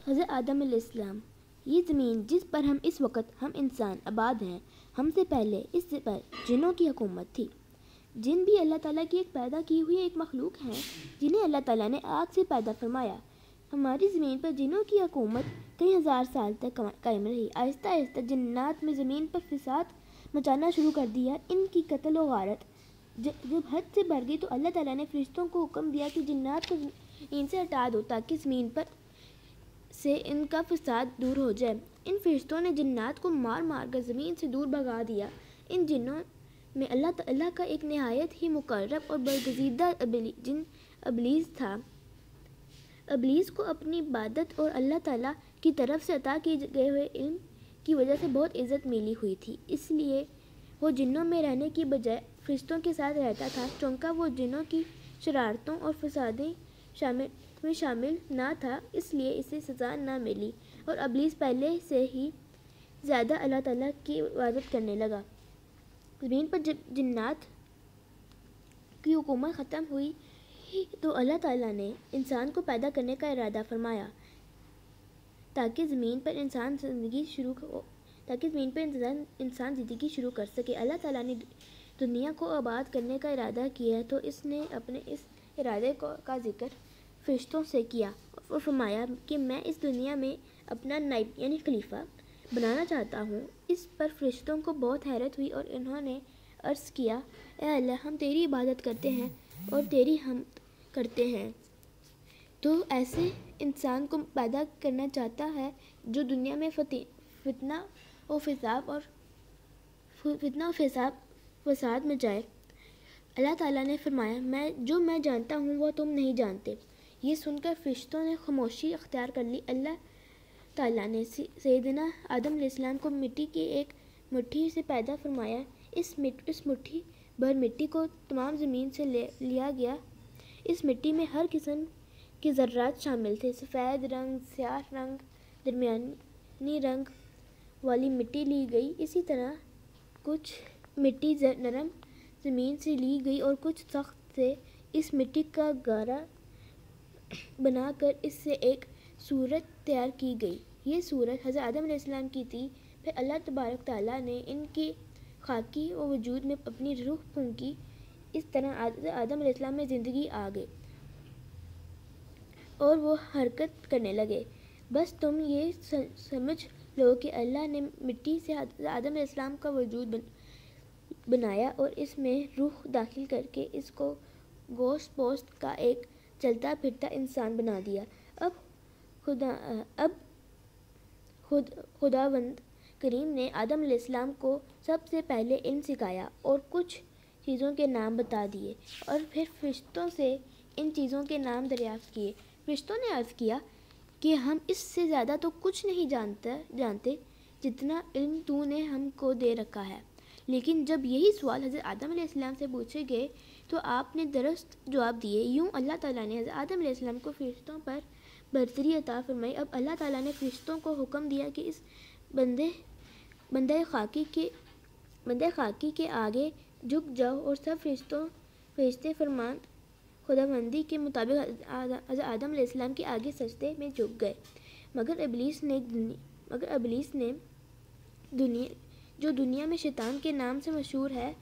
حضرت آدم علیہ السلام، یہ زمین جس پر اس وقت ہم انسان آباد ہیں، ہم سے پہلے اس پر جنوں کی حکومت تھی۔ جن بھی اللہ تعالیٰ کی ایک پیدا کی ہوئی ایک مخلوق ہیں جنہیں اللہ تعالیٰ نے آگ سے پیدا فرمایا۔ ہماری زمین پر جنوں کی حکومت کئی ہزار سال تک قائم رہی۔ آہستہ آہستہ جنات میں زمین پر فساد مچانا شروع کر دیا۔ ان کی قتل و غارت جب حد سے بڑھ گئی تو اللہ تعالیٰ نے فرشتوں کو حکم دیا کہ جنات کو زمین سے ہٹا دو تاکہ زمین پر سے ان کا فساد دور ہو جائے۔ ان فرشتوں نے جنات کو مار مار کر زمین سے دور بھگا دیا۔ ان جنوں میں اللہ تعالیٰ کا ایک نہایت ہی مقرب اور برگزیدہ جن ابلیس تھا۔ ابلیس کو اپنی عبادت اور اللہ تعالیٰ کی طرف سے عطا کیے گئے ہوئے علم کی وجہ سے بہت عزت ملی ہوئی تھی، اس لیے وہ جنوں میں رہنے کی بجائے فرشتوں کے ساتھ رہتا تھا۔ چونکہ وہ جنوں کی شرارتوں اور فسادیں میں شامل نہ تھا، اس لیے اسے سزا نہ ملی اور ابلیس پہلے سے ہی زیادہ اللہ تعالیٰ کی عبادت کرنے لگا۔ زمین پر جب جنات کی حکومت ختم ہوئی تو اللہ تعالیٰ نے انسان کو پیدا کرنے کا ارادہ فرمایا تاکہ زمین پر انسان زندگی شروع کر سکے۔ اللہ تعالیٰ نے دنیا کو آباد کرنے کا ارادہ کیا تو اس نے اپنے اس ارادے کا ذکر فرشتوں سے کیا اور فرمایا کہ میں اس دنیا میں اپنا نائب یعنی خلیفہ بنانا چاہتا ہوں۔ اس پر فرشتوں کو بہت حیرت ہوئی اور انہوں نے عرض کیا، اے اللہ، ہم تیری عبادت کرتے ہیں اور تیری حمد کرتے ہیں۔ تو ایسے انسان کو پیدا کرنا چاہتا ہے جو دنیا میں فتنہ و فساد میں جائے۔ اللہ تعالیٰ نے فرمایا، میں جانتا ہوں وہ تم نہیں جانتے۔ یہ سن کر فرشتوں نے خاموشی اختیار کر لی۔ اللہ تعالیٰ نے سیدنا آدم علیہ السلام کو مٹی کی ایک مٹھی سے پیدا فرمایا۔ اس مٹھی بھر مٹی کو تمام زمین سے لیا گیا۔ اس مٹی میں ہر قسم کے ذرات شامل تھے۔ سفید رنگ، سیاہ رنگ، درمیانی رنگ والی مٹی لی گئی۔ اسی طرح کچھ مٹی نرم زمین سے لی گئی اور کچھ سخت سے۔ اس مٹی کا گارا بنا کر اس سے ایک صورت تیار کی گئی۔ یہ صورت حضرت آدم علیہ السلام کی تھی۔ پھر اللہ تبارک تعالیٰ نے ان کی خاکی و وجود میں اپنی روح پھونکی۔ اس طرح آدم علیہ السلام میں زندگی آ گئی اور وہ حرکت کرنے لگے۔ بس تم یہ سمجھ لو کہ اللہ نے مٹی سے آدم علیہ السلام کا وجود بنایا اور اس میں روح داخل کر کے اس کو گوشت پوست کا ایک چلتا پھرتا انسان بنا دیا۔ اب خداوند کریم نے آدم علیہ السلام کو سب سے پہلے علم سکھایا اور کچھ چیزوں کے نام بتا دیے اور پھر فرشتوں سے ان چیزوں کے نام دریافت کیے۔ فرشتوں نے عرض کیا کہ ہم اس سے زیادہ تو کچھ نہیں جانتے جتنا علم تو نے ہم کو دے رکھا ہے۔ لیکن جب یہی سوال حضرت آدم علیہ السلام سے پوچھے گئے تو آپ نے درست جواب دیے۔ یوں اللہ تعالیٰ نے حضرت آدم علیہ السلام کو فرشتوں پر برتری عطا فرمائی۔ اب اللہ تعالیٰ نے فرشتوں کو حکم دیا کہ اس بندہ خاکی کے آگے جھک جاؤ اور سب فرشتے فرمان خداوندی کے مطابق حضرت آدم علیہ السلام کے آگے سجدے میں جھک گئے، مگر ابلیس نے جو دنیا میں شیطان کے نام سے مشہور ہے،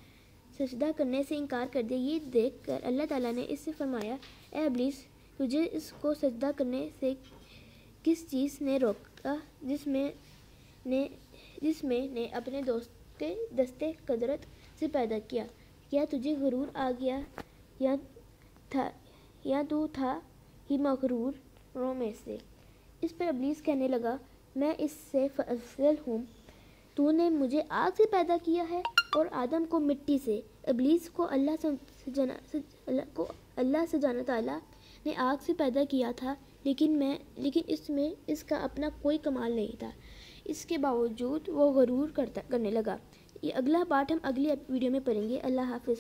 سجدہ کرنے سے انکار کر دیا۔ یہ دیکھ کر اللہ تعالیٰ نے اس سے فرمایا، اے ابلیس، تجھے اس کو سجدہ کرنے سے کس چیز نے روکا جس میں نے اپنے دستے قدرت سے پیدا کیا؟ کیا تجھے غرور آ گیا یا تو تھا ہی مغروروں میں سے؟ اس پر ابلیس کہنے لگا، میں اس سے افضل ہوں، تو نے مجھے آگ سے پیدا کیا ہے اور آدم کو مٹی سے۔ ابلیس کو اللہ سبحانہ تعالیٰ نے آگ سے پیدا کیا تھا، لیکن اس میں اس کا اپنا کوئی کمال نہیں تھا۔ اس کے باوجود وہ غرور کرنے لگا۔ یہ اگلا پارٹ ہم اگلی ویڈیو میں پڑھیں گے۔ اللہ حافظ۔